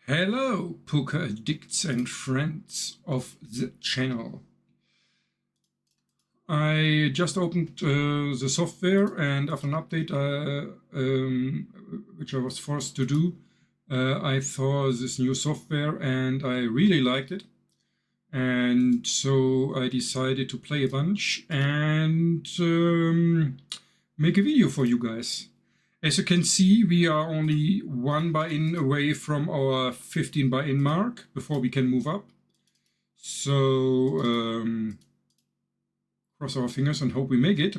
Hello, poker addicts and friends of the channel. I just opened the software, and after an update, which I was forced to do, I saw this new software and I really liked it. And so I decided to play a bunch and make a video for you guys. As you can see, we are only one buy-in away from our 15 buy-in mark before we can move up. So cross our fingers and hope we make it.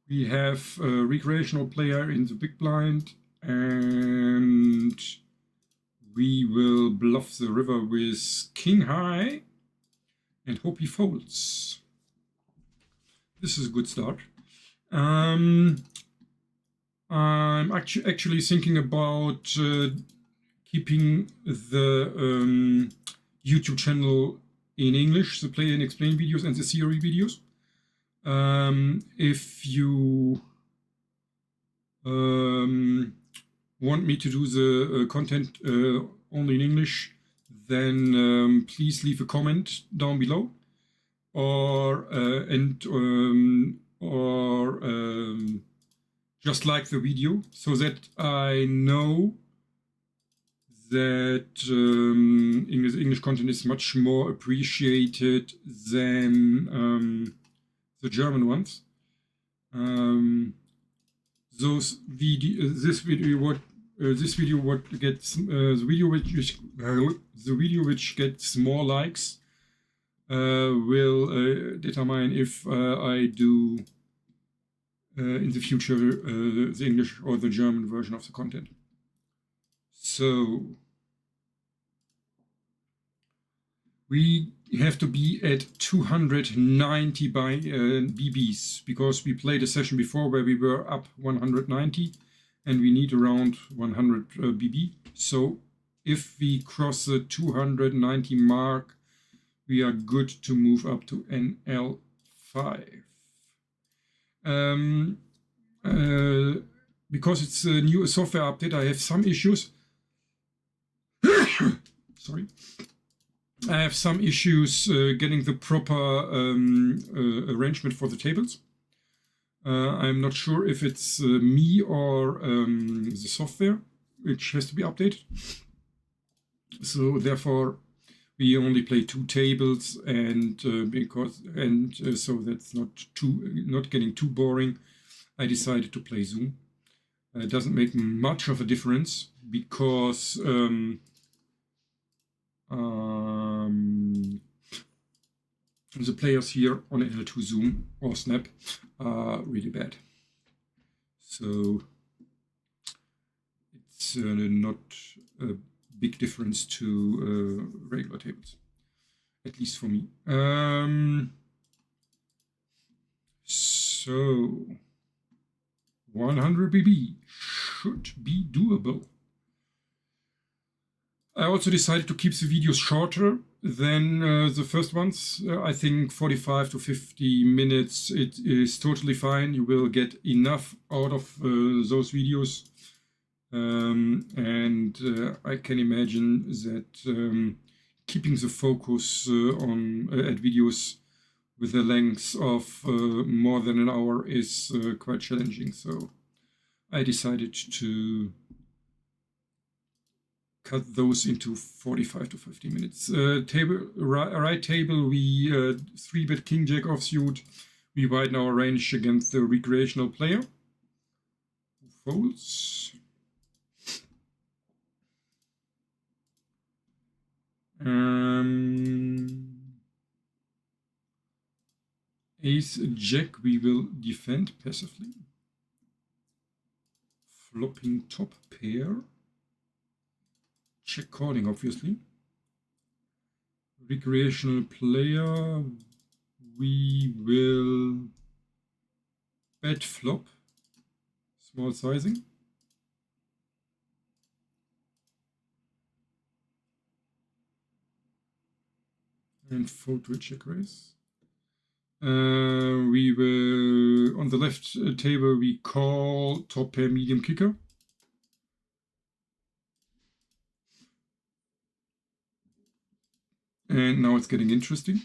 We have a recreational player in the big blind, and we will bluff the river with king high and hope he folds. This is a good start. I'm actually thinking about keeping the YouTube channel in English, the Play and Explain videos and the theory videos. If you want me to do the content only in English, then please leave a comment down below, or just like the video, so that I know that English content is much more appreciated than the German ones. This video which gets more likes will determine if I do in the future the English or the German version of the content. So we have to be at 290 by BBs, because we played a session before where we were up 190 and we need around 100 BB. So if we cross the 290 mark, we are good to move up to NL5. Because it's a new software update, I have some issues. Sorry. I have some issues getting the proper arrangement for the tables. I'm not sure if it's me or the software which has to be updated. So therefore, we only play 2 tables, and so that's not getting too boring. I decided to play Zoom. It doesn't make much of a difference, because the players here on NL2 Zoom or Snap are really bad. So it's not a big difference to regular tables, at least for me. So 100 BB should be doable. I also decided to keep the videos shorter than the first ones. I think 45 to 50 minutes, it is totally fine. You will get enough out of those videos. And I can imagine that keeping the focus at videos with a length of more than an hour is quite challenging. So I decided to cut those into 45 to 50 minutes. Right table, we 3-bet king jack offsuit. We widen our range against the recreational player who folds. Ace jack, we will defend passively. Flopping top pair. Check calling, obviously. Recreational player, we will bet flop, small sizing. And fold to a check raise. We will on the left table we call top pair medium kicker. And now it's getting interesting.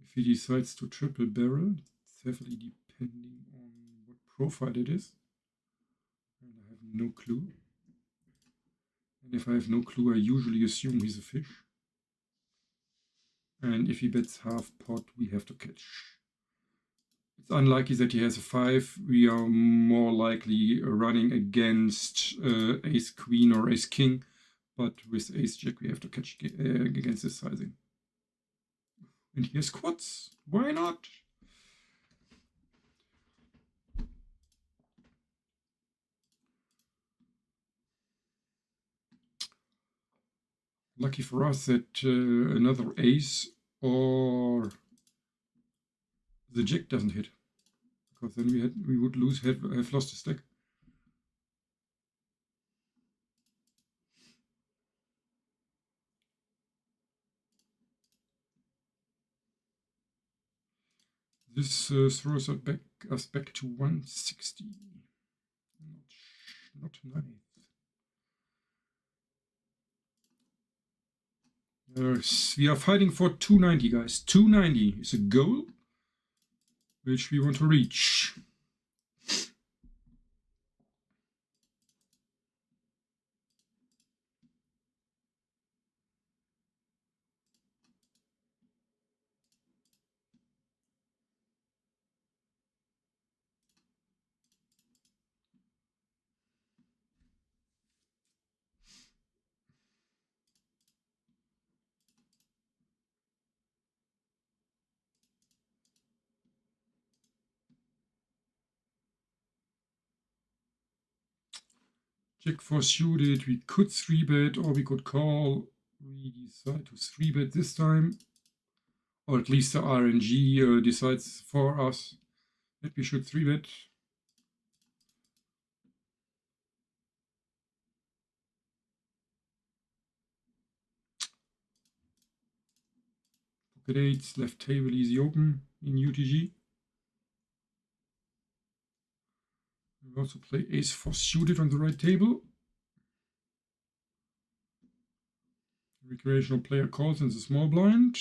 If he decides to triple barrel, it's heavily depending on what profile it is. And I have no clue. And if I have no clue, I usually assume he's a fish. And if he bets half pot, we have to catch. It's unlikely that he has a 5. We are more likely running against ace queen or ace king. But with ace jack, we have to catch against this sizing. And he has quads. Why not? Lucky for us that another ace or the jack doesn't hit, because then we would have lost the stack. This throws us back to 160. Not nice. We are fighting for 290, guys. 290 is a goal which we want to reach. Jack 4 suited, we could 3-bet or we could call. We decide to 3-bet this time. Or at least the RNG decides for us that we should 3-bet. Pocket 8s, left table easy open in UTG. We also play ace 4 suited on the right table. Recreational player calls in the small blind.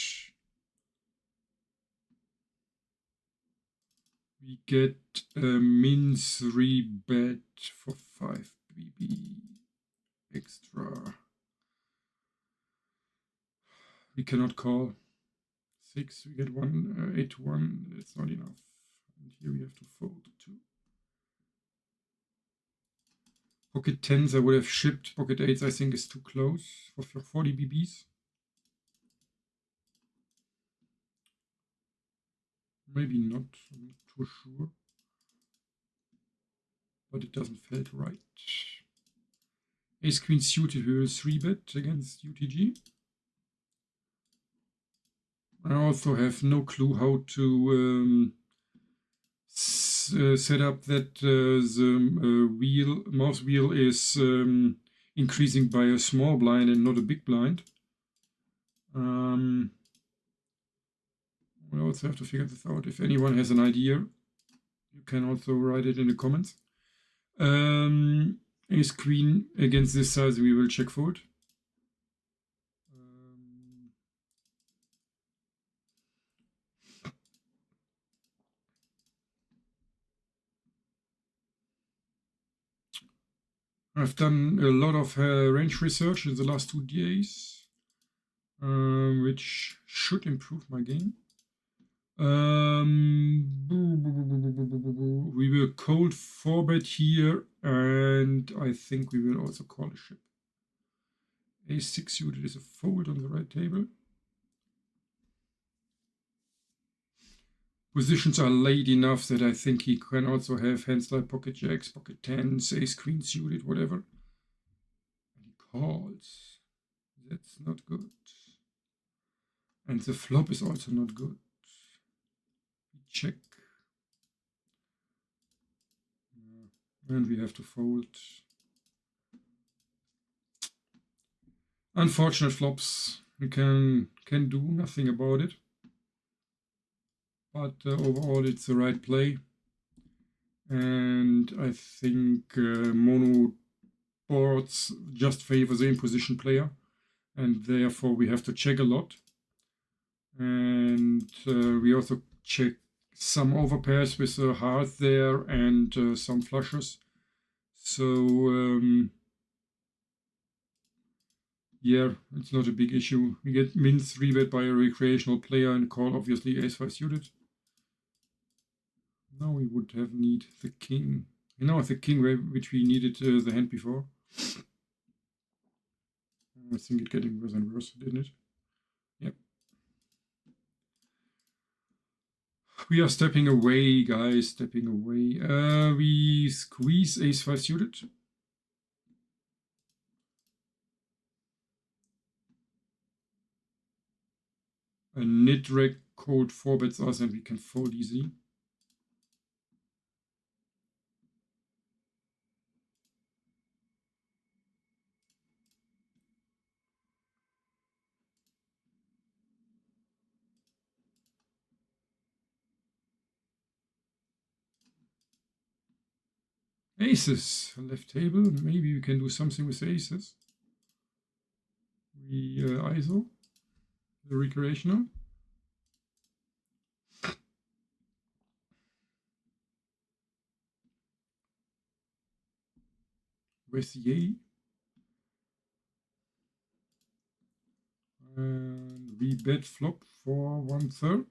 We get a min 3 bet for 5 BB extra. We cannot call. 6, we get 1, 8 to 1. It's not enough. And here we have to fold 2. Pocket 10s I would have shipped. Pocket 8s I think is too close for 40 BBs. Maybe not, I'm not too sure. But it doesn't feel right. Ace queen suited, we will 3-bet against UTG. I also have no clue how to set up that the mouse wheel is increasing by a small blind and not a big blind. We also have to figure this out. If anyone has an idea, you can also write it in the comments. Ace queen against this size, we will check fold. I've done a lot of range research in the last 2 days, which should improve my game. We will cold 4-bet here, and I think we will also call a ship. Ace 6 suited is a fold on the right table. Positions are laid enough that I think he can also have hands like pocket jacks, pocket 10s, ace queen suited, whatever. And he calls. That's not good. And the flop is also not good. We check. And we have to fold. Unfortunate flops. We can do nothing about it. but overall it's the right play. And I think mono boards just favor the in-position player, and therefore we have to check a lot. And we also check some overpairs with a heart there and some flushes. So yeah, it's not a big issue. We get min 3-bet by a recreational player and call obviously ace-5 suited. Now we would have need the king. Now the king, which we needed the hand before. I think it's getting worse and worse, didn't it? Yep. We are stepping away, guys, stepping away. We squeeze ace-5 suited. A nit-reg code 4-bets us and we can fold easily. Aces, left table. Maybe we can do something with aces. We ISO, the recreational. With yay. And we bet flop for 1/3.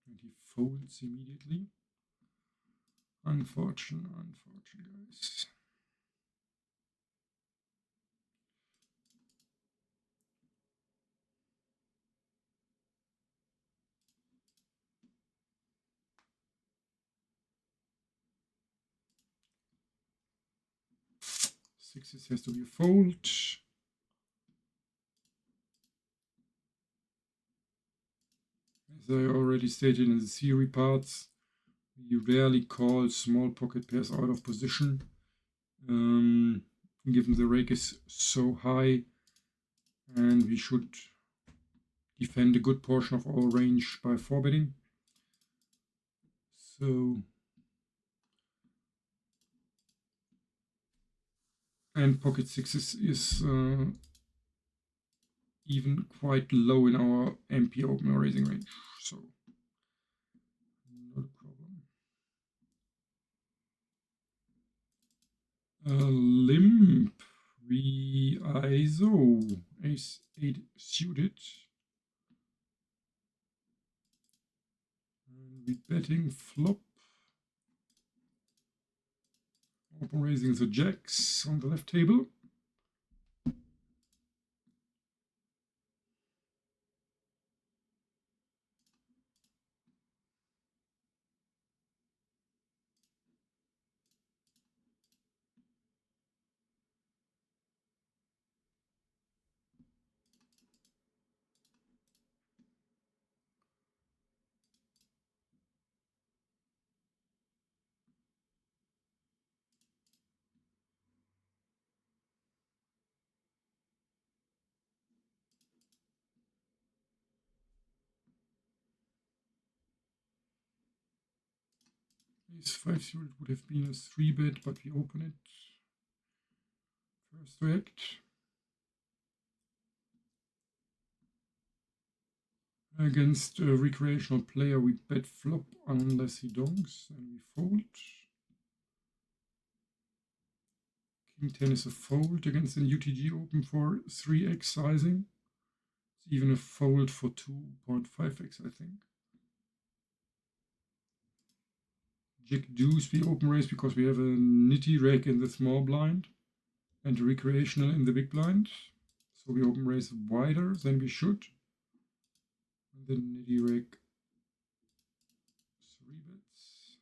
And he folds immediately. Unfortunate, guys. Sixes has to be a fold. As I already stated in the theory parts, we rarely call small pocket pairs out of position. Given the rake is so high, and we should defend a good portion of our range by 4-betting. So, and pocket sixes is even quite low in our MP open or raising range, so not a problem. Limp, we ISO, ace-8 suited. And we betting flop. Open raising the jacks on the left table. Ace-5 suited would have been a 3-bet, but we open it. First react. Against a recreational player, we bet flop unless he donks, and we fold. King 10 is a fold against an UTG open for 3x sizing. It's even a fold for 2.5x, I think. Jack deuce, we open raise because we have a nitty reg in the small blind and a recreational in the big blind. So we open raise wider than we should. And then nitty reg 3 bets.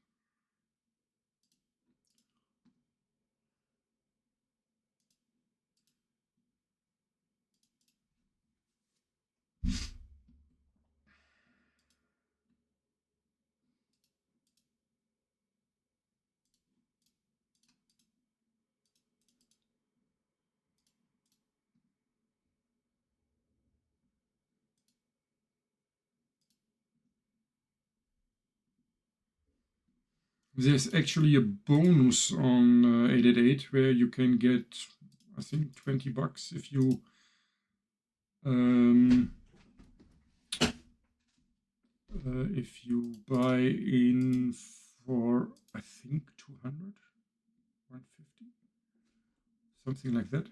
There's actually a bonus on 888 where you can get, I think, $20 if you buy in for, I think, 200, 150, something like that.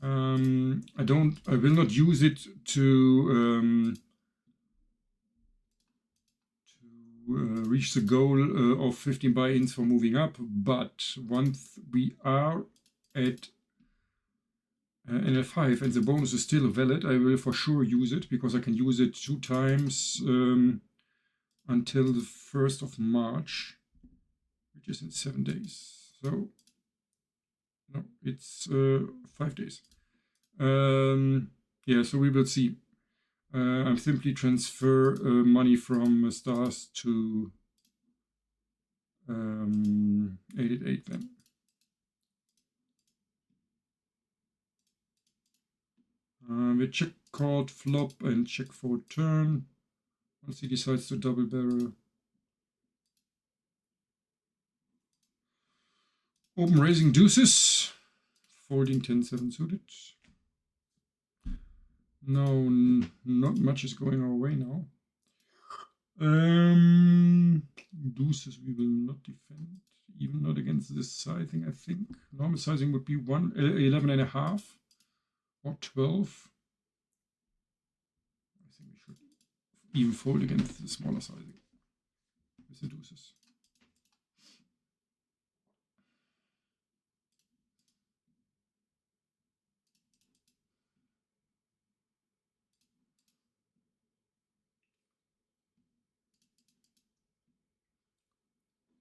I will not use it to reach the goal of 15 buy-ins for moving up, but once we are at NL5 and the bonus is still valid, I will for sure use it, because I can use it 2 times until the 1st of March, which is in 7 days. So, no, it's 5 days. Yeah, so we will see. I'm simply transfer money from stars to 888 then. We check called flop and check for turn. Once he decides to double barrel. Open raising deuces. Folding 10-7 suited. No, not much is going our way now. Deuces we will not defend, even not against this sizing, I think. Normal sizing would be 11.5 or 12. I think we should even fold against the smaller sizing with the deuces.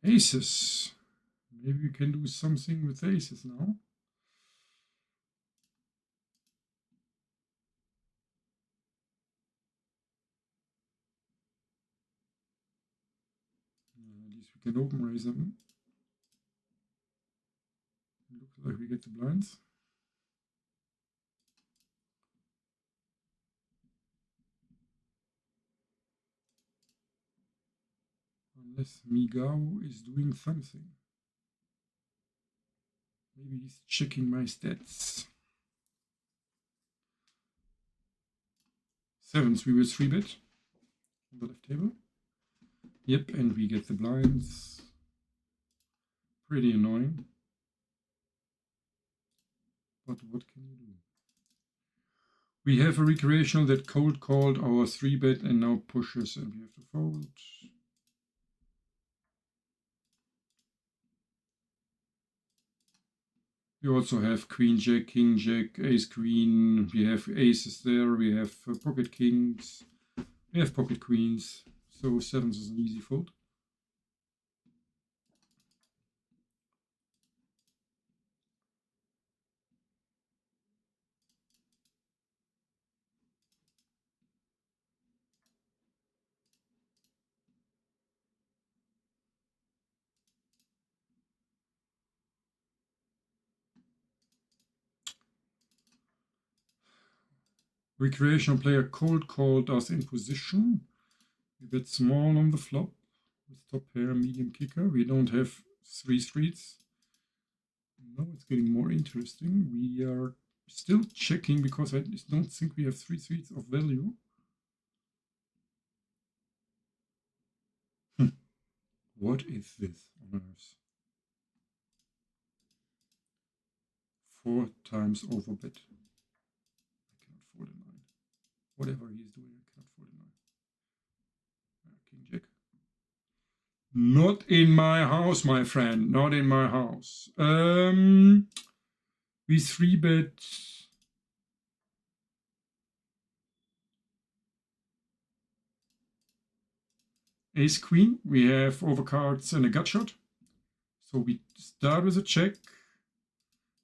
Aces. Maybe we can do something with aces now. At least we can open raise them. Looks like we get the blinds. Unless Migao is doing something. Maybe he's checking my stats. Sevens, we will 3-bet on the left table. Yep, and we get the blinds. Pretty annoying. But what can you do? We have a recreational that cold called our 3-bet and now pushes, and we have to fold. We also have queen jack, king jack, ace queen. We have aces there. We have pocket kings. We have pocket queens. So sevens is an easy fold. Recreational player cold called us in position. We bet small on the flop with top pair, medium kicker. We don't have 3 streets. Now it's getting more interesting. We are still checking because I don't think we have 3 streets of value. What is this on earth? 4 times overbet. I cannot fold a 9. Whatever he is doing, I cannot fold a 9. King jack. Not in my house, my friend. Not in my house. We 3-bet. Ace queen. We have overcards and a gut shot. So we start with a check.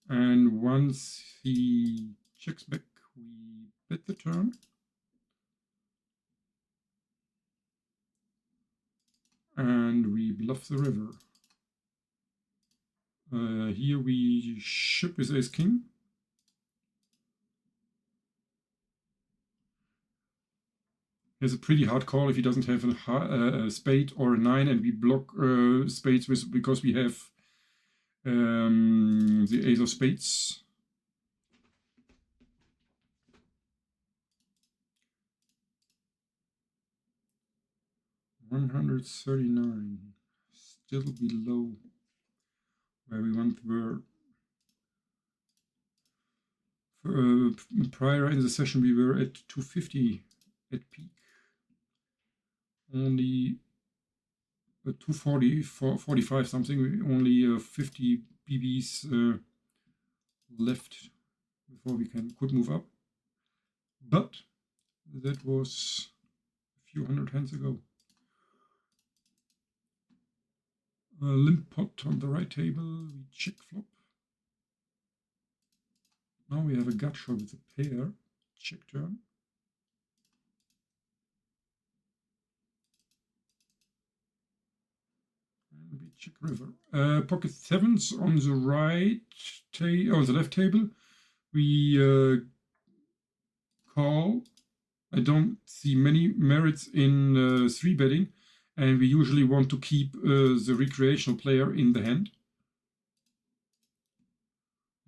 And once he checks back, we bet the turn. And we bluff the river. Here we ship with ace king. He has a pretty hard call if he doesn't have a spade or a 9, and we block spades because we have the ace of spades. $139, still below where we were. Prior in the session we were at 250 at peak. Only 240, 45 something, only 50 BBs left before we could move up. But that was a few hundred hands ago. Limp pot on the right table, we check flop. Now we have a gut shot with a pair, check turn. And we check river. Pocket sevens on the right on the left table. We call. I don't see many merits in 3-betting, and we usually want to keep the recreational player in the hand.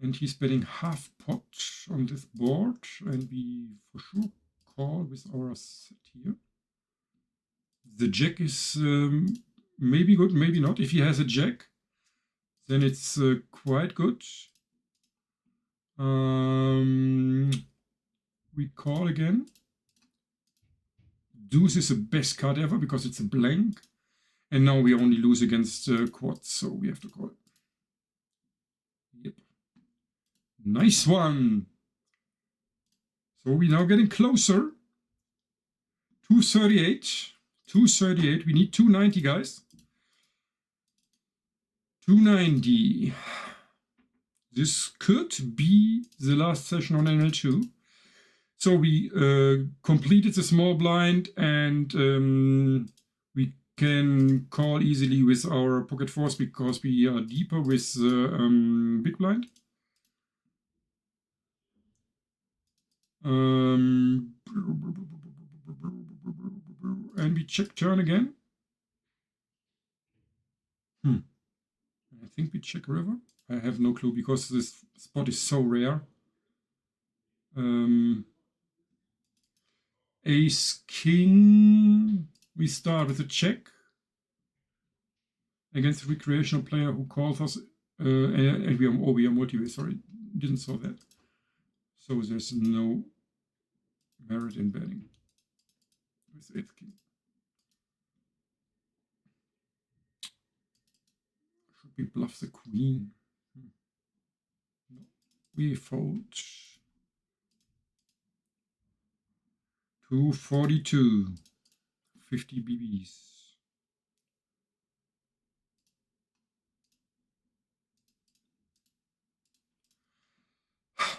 And he's betting half pot on this board, and we for sure call with our set here. The jack is maybe good, maybe not. If he has a jack, then it's quite good. We call again. Deuce is the best card ever because it's a blank. And now we only lose against quads, so we have to call. Yep. Nice one. So we're now getting closer. 238. 238. We need 290, guys. 290. This could be the last session on NL2. So we completed the small blind, and we can call easily with our pocket fours because we are deeper with big blind. And we check turn again. I think we check river. I have no clue because this spot is so rare. Ace king. We start with a check against a recreational player who calls us, and we are multi-way. Sorry, didn't saw that. So there's no merit in betting with ace king. Should we bluff the queen? No, we fold. 242, 50 BBs.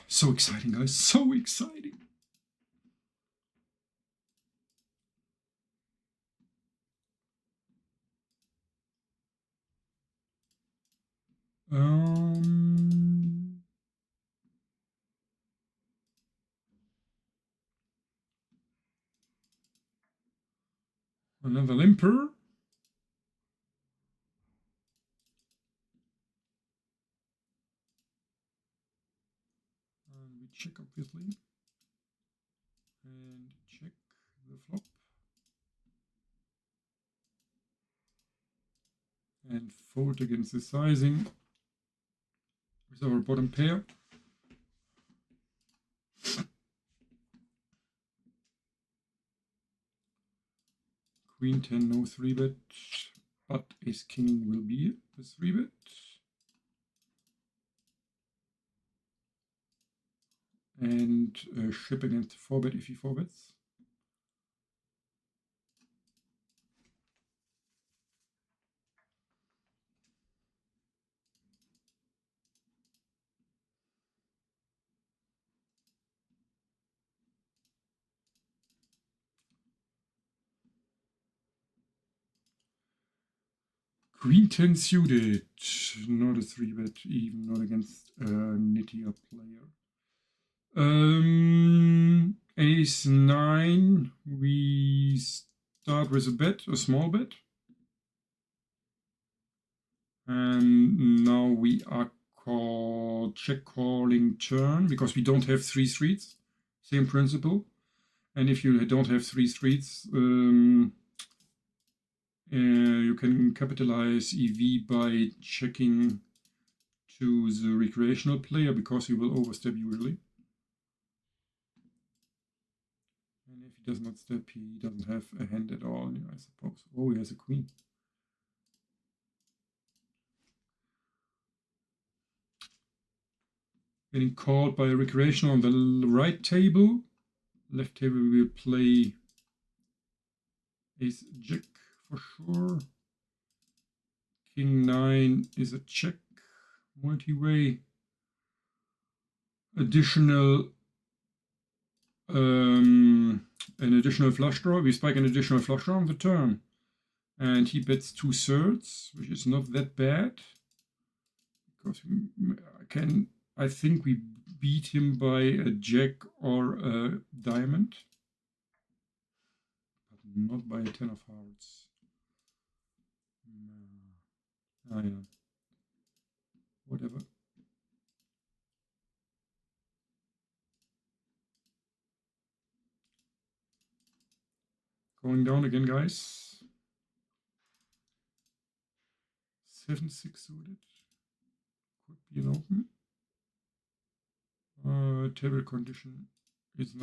So exciting, guys, so exciting. Another limper. And we check, obviously. And check the flop. And fold against the sizing with our bottom pair. Queen 10, no 3-bet, but ace king will be a 3-bet. And ship against 4-bet if he 4-bets. Queen 10 suited, not a 3-bet, even not against a nittier player. Ace 9, we start with a bet, a small bet. And now we are check calling turn because we don't have 3 streets. Same principle. And if you don't have 3 streets, you can capitalize EV by checking to the recreational player because he will overstep usually. And if he does not step, he doesn't have a hand at all, I suppose. Oh, he has a queen. Getting called by a recreational on the right table. Left table we will play Ace Jack for sure. King 9 is a check. Multi-way. Additional an additional flush draw. We spike an additional flush draw on the turn. And he bets 2/3, which is not that bad. Because I think we beat him by a jack or a diamond. But not by a 10 of hearts. Ah, yeah. Whatever. Going down again, guys. 7-6 suited. Could be an open. Table condition is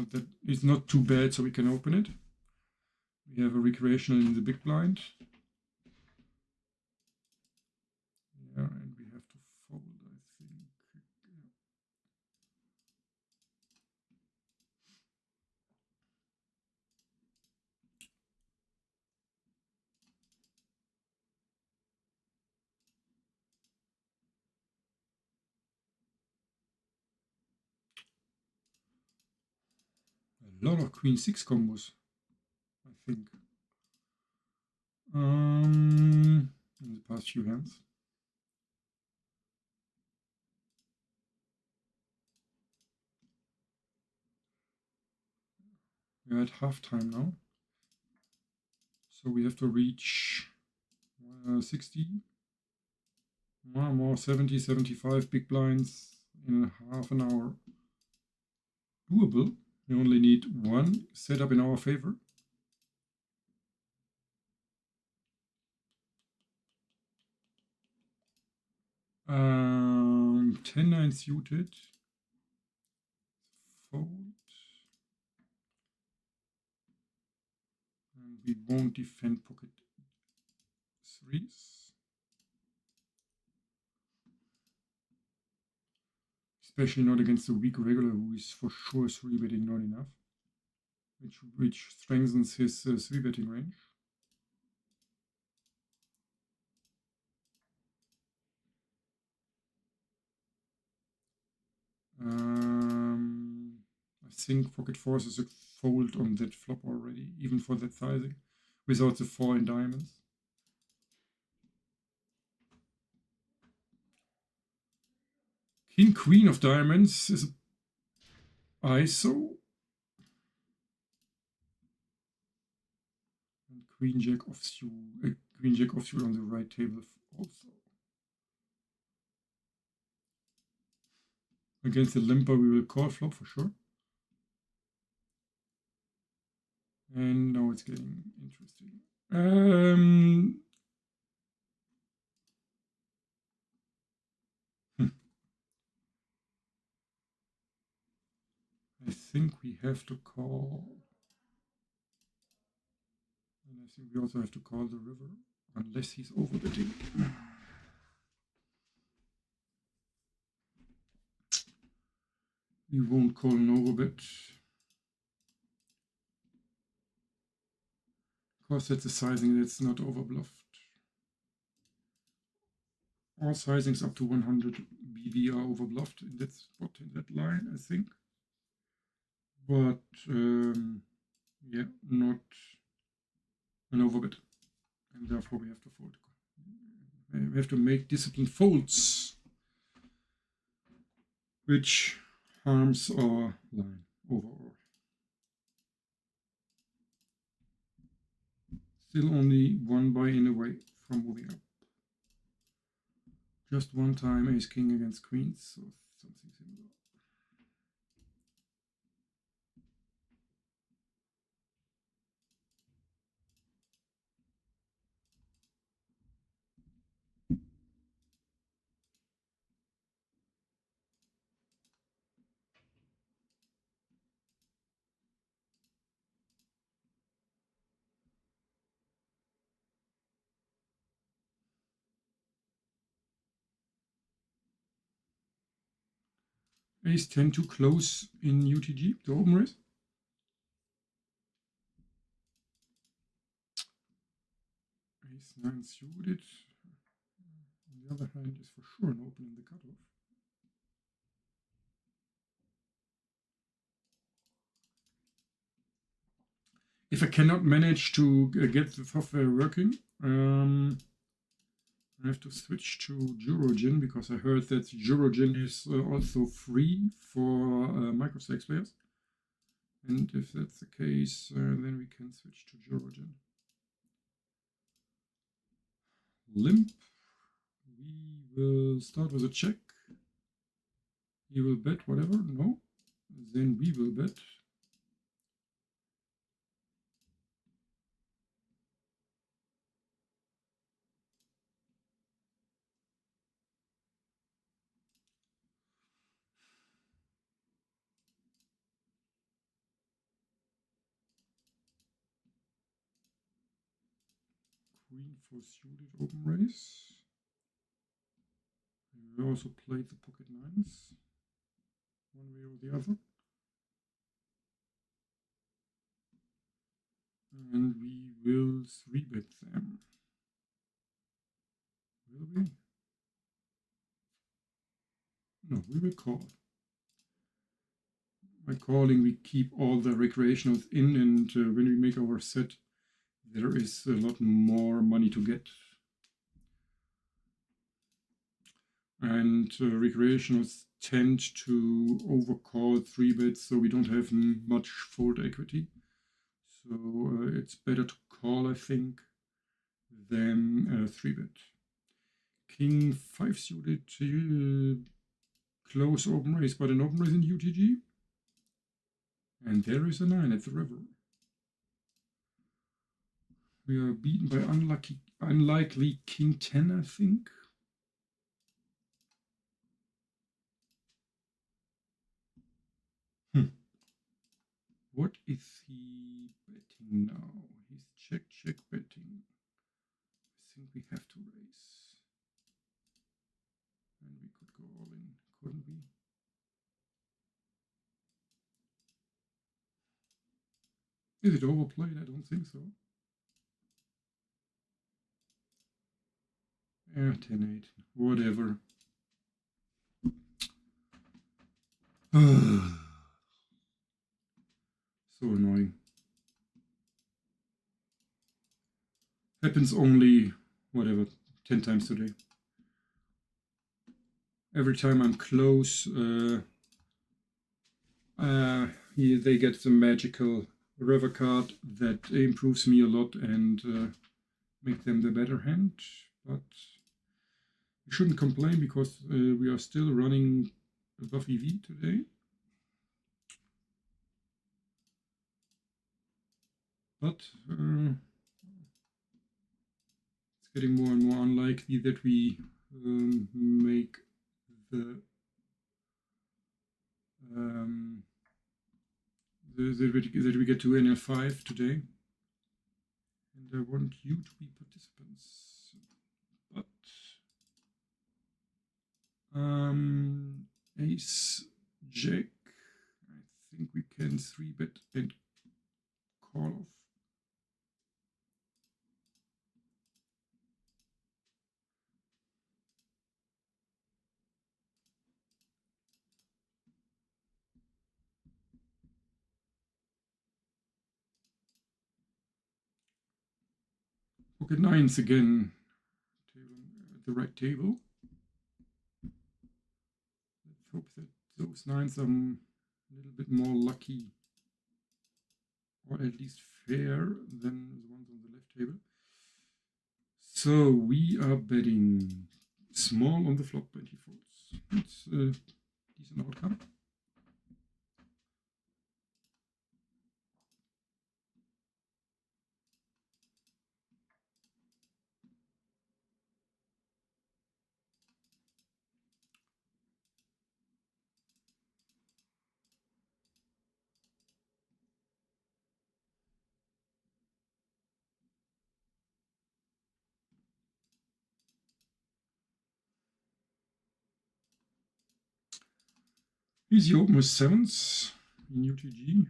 not too bad, so we can open it. We have a recreational in the big blind. Yeah, and we have to fold, I think. A lot of queen 6 combos, I think. In the past few hands. We're at halftime now. So we have to reach 60. More 70, 75 big blinds in half an hour. Doable. We only need one setup in our favor. 10-9 suited. Fold. And we won't defend pocket 3s. Especially not against the weak regular, who is for sure 3-betting not enough. Which strengthens his 3-betting range. I think pocket 4s is a fold on that flop already, even for that sizing, without the 4 in diamonds. King queen of diamonds is a ISO. And queen jack offsuit on the right table also. Against the limper we will call flop for sure. And now it's getting interesting. I think we have to call. And I think we also have to call the river, unless he's overbetting. We won't call an overbet. Because that's a sizing that's not overbluffed. All sizings up to 100 BB are overbluffed in that spot, in that line, I think. But yeah, not an overbet. And therefore we have to fold. We have to make disciplined folds, which harms our line overall. Still only one buy-in away from moving up. Just one time ace king against queens, so something similar. Ace 10 too close in UTG, the open race. Ace 9 suited. On the other hand, is for sure an open in the cutoff. If I cannot manage to get the software working, I have to switch to Eurogin because I heard that Eurogin is also free for microstax players. And if that's the case, then we can switch to Eurogin. Limp. We will start with a check. He will bet whatever. No. Then we will bet. Queen for suited open race. We also played the pocket nines, one way or the other. And we will 3-bet them. Will we? No, we will call. By calling, we keep all the recreationals in, and when we make our set, there is a lot more money to get. And recreationals tend to overcall 3-bets, so we don't have much fold equity. So it's better to call, I think, than 3-bet. King 5 suited, close open race, but an open race in UTG. And there is a 9 at the river. We are beaten by unlikely King 10, I think. What is he betting now? He's check betting. I think we have to raise. And we could go all in, couldn't we? Is it overplayed? I don't think so. 10-8, whatever. So annoying. Happens only, whatever, 10 times today. Every time I'm close, they get the magical river card that improves me a lot and make them the better hand. But we shouldn't complain because we are still running above EV today. But it's getting more and more unlikely that we make that we get to NL5 today. And I want you to be participants. But ace jack, I think we can 3-bet and call off. Pocket nines again, at the right table. Let's hope that those nines are a little bit more lucky, or at least fair, than the ones on the left table. So we are betting small on the flop and he folds. It's a decent outcome. Easy open with sevens in UTG.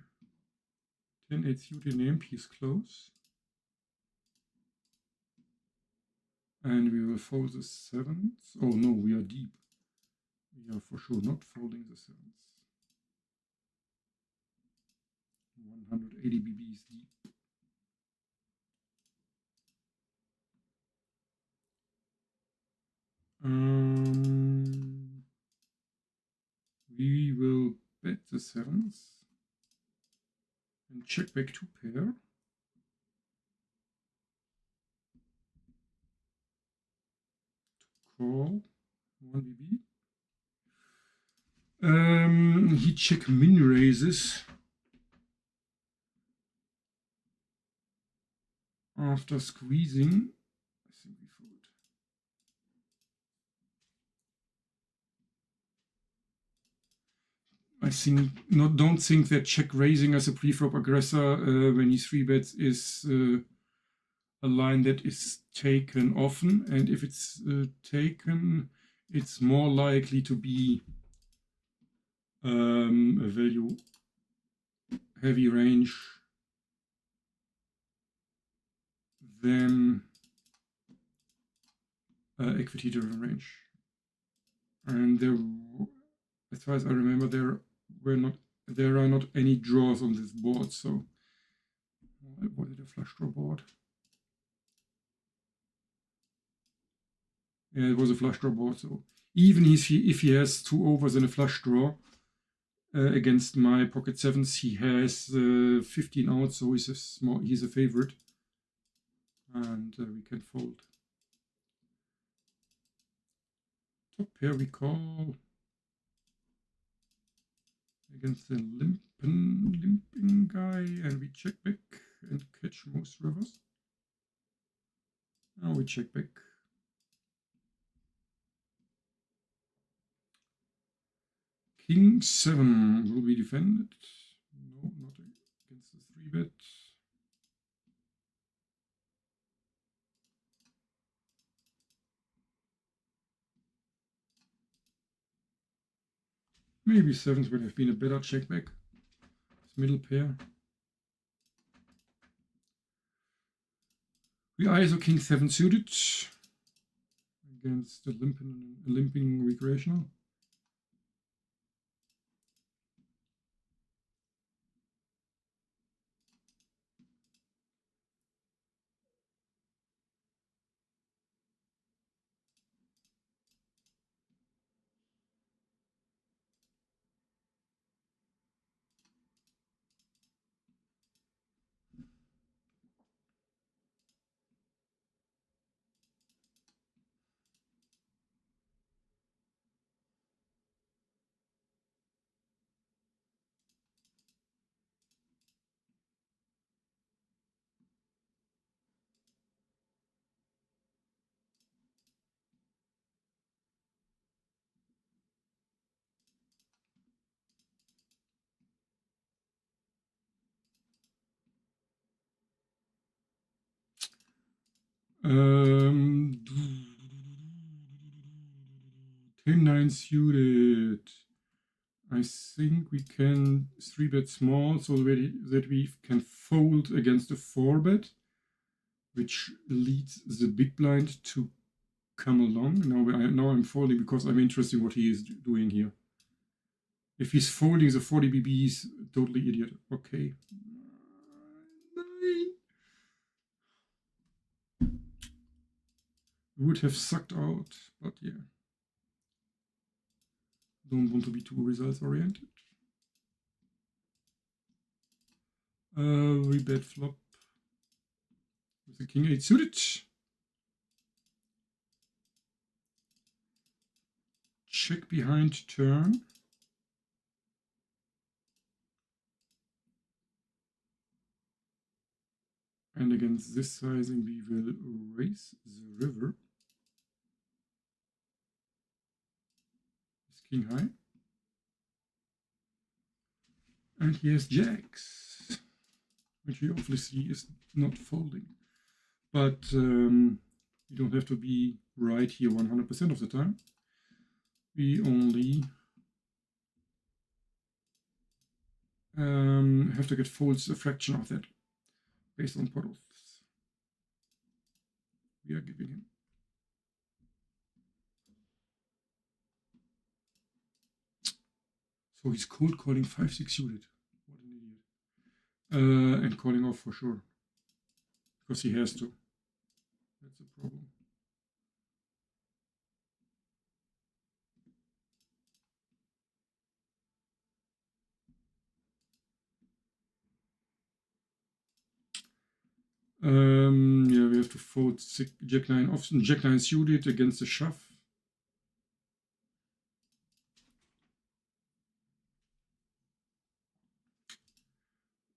10-8 suited named, he's close. And we will fold the sevens. Oh no, we are deep. We are for sure not folding the sevens. 180 BBs deep. We will bet the sevens and check back to pair. Call 1 BB. He check min raises after squeezing. I think we fold. Don't think that check raising as a pre-flop aggressor when he 3-bets is a line that is taken often, and if it's taken, it's more likely to be a value heavy range than equity driven range. And there, as far as I remember, there are not any draws on this board, so was it a flush draw board? Yeah, it was a flush draw board, so even if he has 2 overs and a flush draw against my pocket sevens, he has 15 out, so he's a favorite, and we can fold. Top pair we call against the limping guy, and we check back and catch most rivers. Now we check back. King 7 will be defended. No, not against the 3-bet. Maybe sevens would have been a better check back. It's middle pair. We ISO King 7 suited against the limping recreational. Um, 10-9 suited. I think we can 3-bet small so that we can fold against a 4-bet, which leads the big blind to come along. Now I'm folding because I'm interested in what he is doing here. If he's folding the 40 BB, he's totally idiot. Okay. 9. Would have sucked out, but yeah. Don't want to be too results oriented. We bet flop. with the king 8 suited. Check behind turn. And against this sizing, we will raise the river. It's king high. And he has jacks, which he obviously is not folding. But you don't have to be right here 100% of the time. We only have to get folds a fraction of that based on pot odds we are giving him. So he's cold calling 5-6 suited. What an idiot. And calling off for sure. Because he has to. That's a problem. Yeah, we have to fold Jack 9 off, Jack 9 suited against the shove.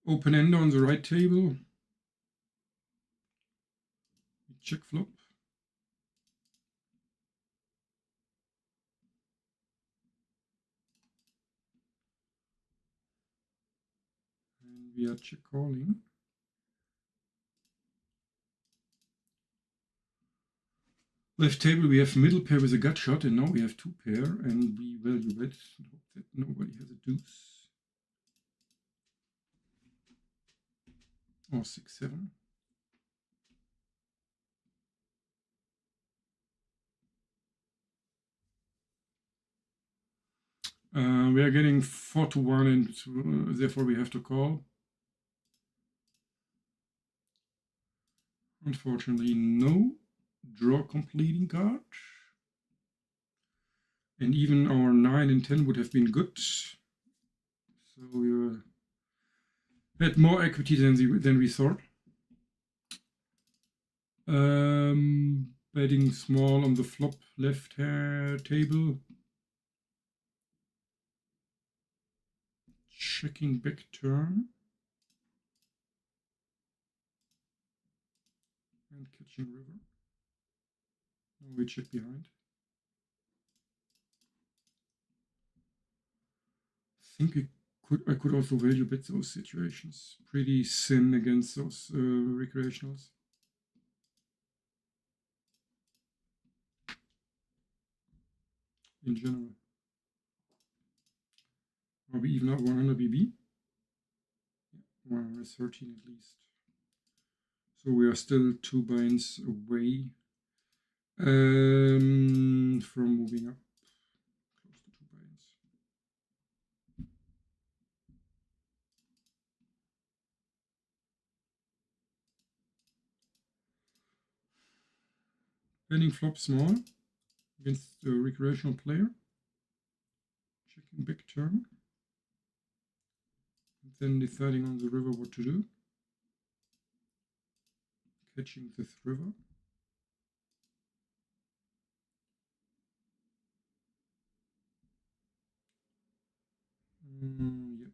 Open ender on the right table. Check flop. And we are check calling. Left table, we have middle pair with a gut shot, and now we have 2 pair, and we value bet. Hope that nobody has a deuce. Or 6-7. We are getting 4-1, and therefore we have to call. Unfortunately, no draw completing card. And even our 9 and 10 would have been good. So we had more equity than we thought. Betting small on the flop left table. Checking back turn. And catching river. Now we check behind. I think I could also value bet those situations. Pretty thin against those recreationals. In general. Are we even at 100 BB? Yeah, 113 at least. So we are still 2 binds away from moving up. Close to 2 binds. Betting flop small against the recreational player. Checking big turn. And then deciding on the river what to do. Catching this river. Yep.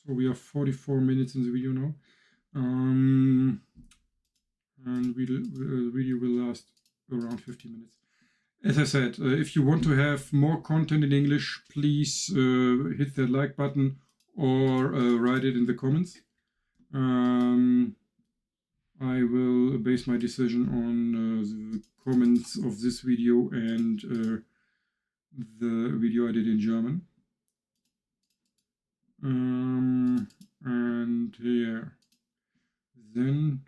So we are 44 minutes in the video now. And the video will last around 50 minutes. As I said, if you want to have more content in English, please hit that like button or write it in the comments. I will base my decision on the comments of this video and the video I did in German. And yeah, then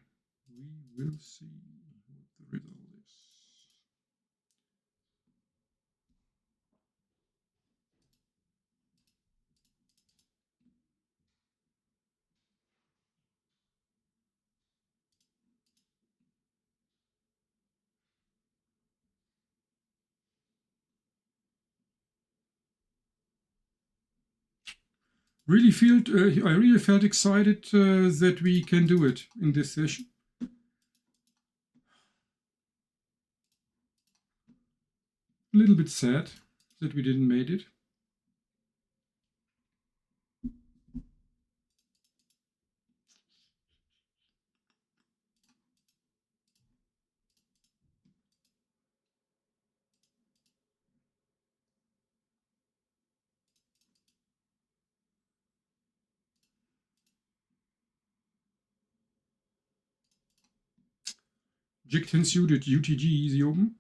we will see what the result is. I really felt excited that we can do it in this session. A little bit sad that we didn't make it. Jack 10 suited, UTG, easy open.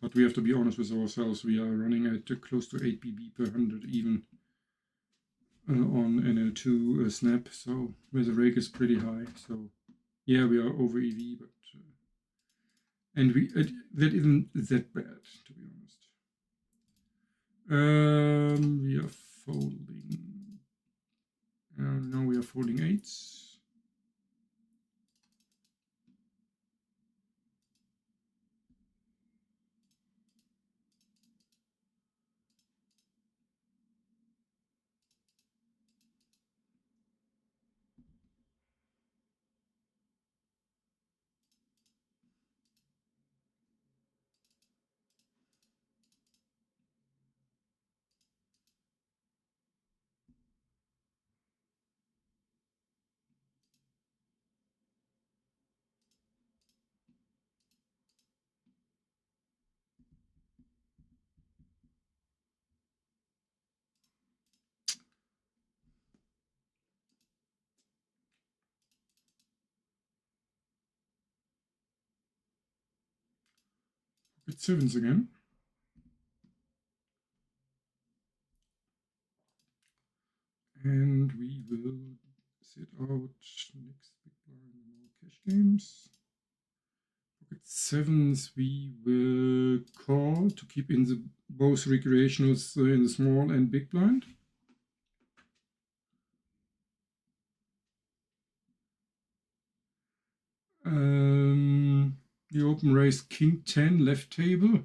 But we have to be honest with ourselves. We are running at close to 8 BB per 100 even on NL2 snap. So where the rake is pretty high. So yeah, we are over EV, but and that isn't that bad, to be honest. We are folding. Now we are folding 8s. Pocket 7s again. And we will set out next big blind more cash games. Pocket 7s we will call to keep in the both recreationals in the small and big blind. The open raise King 10 left table.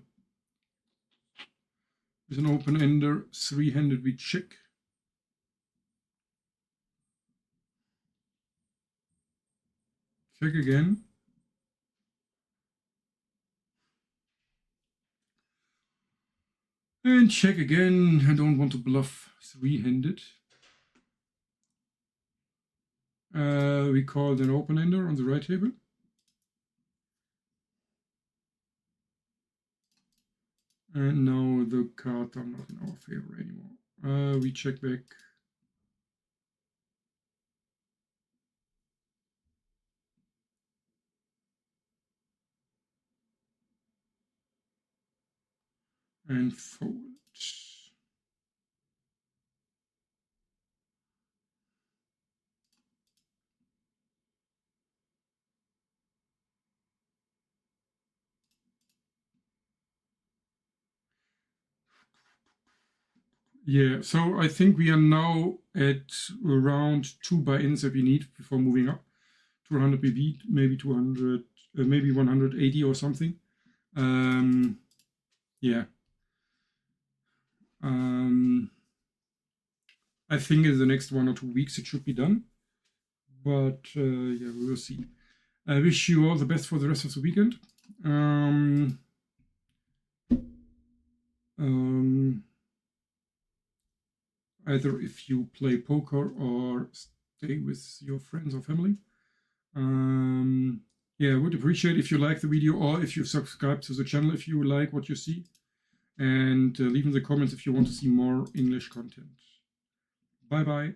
With an open ender 3-handed we check. Check again. And check again. I don't want to bluff 3-handed. We called an open ender on the right table. And now the cards are not in our favor anymore. We check back. And fold. Yeah, so I think we are now at around 2 buy-ins that we need before moving up. 200 BB, maybe 200, maybe 180 or something. Yeah. I think in the next 1 or 2 weeks it should be done. But yeah, we will see. I wish you all the best for the rest of the weekend. Either if you play poker or stay with your friends or family. Yeah, I would appreciate if you like the video or if you subscribe to the channel if you like what you see. And leave in the comments if you want to see more English content. Bye bye.